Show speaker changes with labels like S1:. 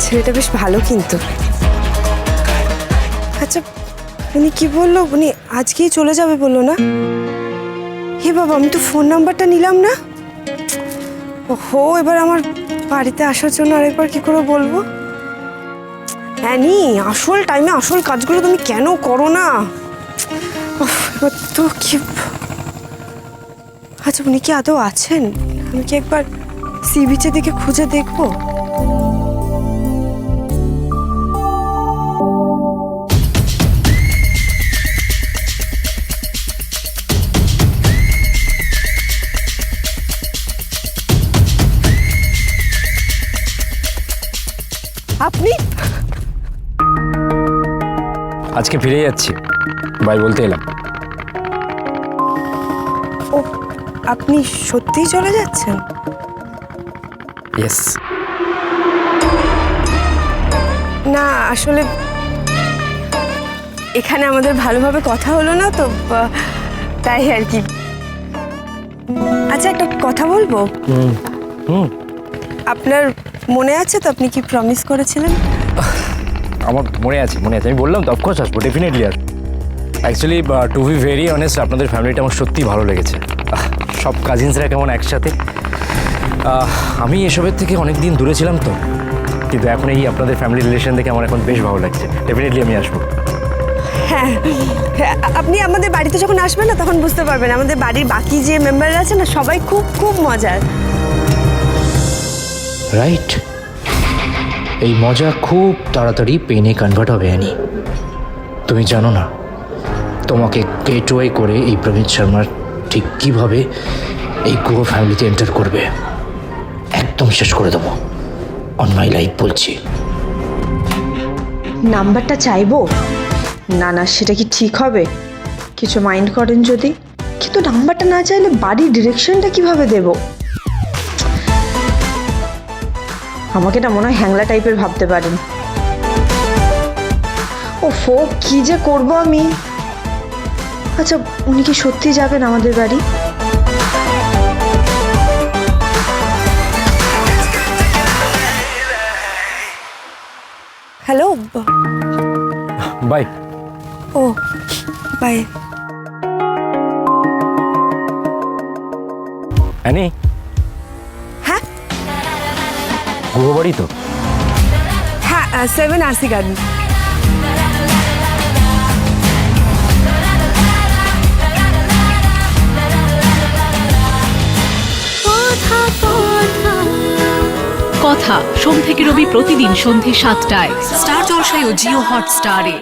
S1: ছেলেটা বেশ ভালো কিন্তু। আচ্ছা উনি কি বললো, উনি আজকেই চলে যাবে বললো না? হে বাবা, আমি তো ফোন নাম্বারটা নিলাম না। ওহো, এবার আমার বাড়িতে আসার জন্য আরেকবার কি করে বলবো? অ্যানি, আসল টাইমে আসল কাজগুলো তুমি কেন করো না? এবার তো কি। আচ্ছা উনি কি আদৌ আছেন? আমি কি একবার সি বিচের দিকে খুঁজে দেখবো? আপনি
S2: আজকে ফিরে যাচ্ছি, বাই বলতে এলাম।
S1: ও, আপনি সত্যিই চলে যাচ্ছেন?
S2: ইয়েস।
S1: না আসলে এখানে আমাদের ভালোভাবে কথা হলো না তো, তাই আর কি। আচ্ছা একটা কথা বলবো। আপনার মনে আছে তো আপনি কি প্রমিস করেছিলেন?
S2: আমার মনে আছে, আমি বললাম তো অফকোর্স আসবো, ডেফিনেটলি আসবো। Actually to be very honest, আপনাদের ফ্যামিলিটা আমার সত্যিই ভালো লেগেছে। সব কাজিনসরা কেমন একসাথে। আমি এসবের থেকে অনেক দিন দূরে ছিলাম তো, কিন্তু এখন এই আপনাদের ফ্যামিলি রিলেশন দেখে আমার এখন বেশ ভালো লাগছে। ডেফিনেটলি আমি আসবো।
S1: হ্যাঁ, আপনি আমাদের বাড়িতে যখন আসবেন না তখন বুঝতে পারবেন আমাদের বাড়ির বাকি যে মেম্বাররা আছে না সবাই খুব খুব মজার।
S3: রাইট, এই মজা খুব তাড়াতাড়ি পেনে কনভার্ট হবে অ্যানি। তুমি জানো না তোমাকে গেটওয়ে করে এই প্রমিত শর্মার ঠিক কীভাবে এই গুহ ফ্যামিলিতে এন্টার করবে একদম শেষ করে দেবো, অন মাই লাইফ বলছি।
S4: নাম্বারটা চাইবো না? না সেটা কি ঠিক হবে? কিছু মাইন্ড করেন যদি। কিন্তু নাম্বারটা না চাইলে বাড়ির ডিরেকশনটা কিভাবে দেব? আমাকে না মনে হয় হ্যাংলা টাইপের ভাবতে পারেন। ও ফো, কি যে করব আমি। আচ্ছা উনি কি সত্যি যাবেন আমাদের বাড়ি?
S1: হ্যালো।
S2: বাই।
S1: ও বাই।
S2: অ্যানি,
S1: হ্যাঁ
S2: গুহ বাড়ি তো?
S1: হ্যাঁ, 7 আরসি গার্ডেন।
S5: কথা সোম থেকে রবি প্রতিদিন সন্ধে 7টায় স্টার জলসায় ও জিও হটস্টারে।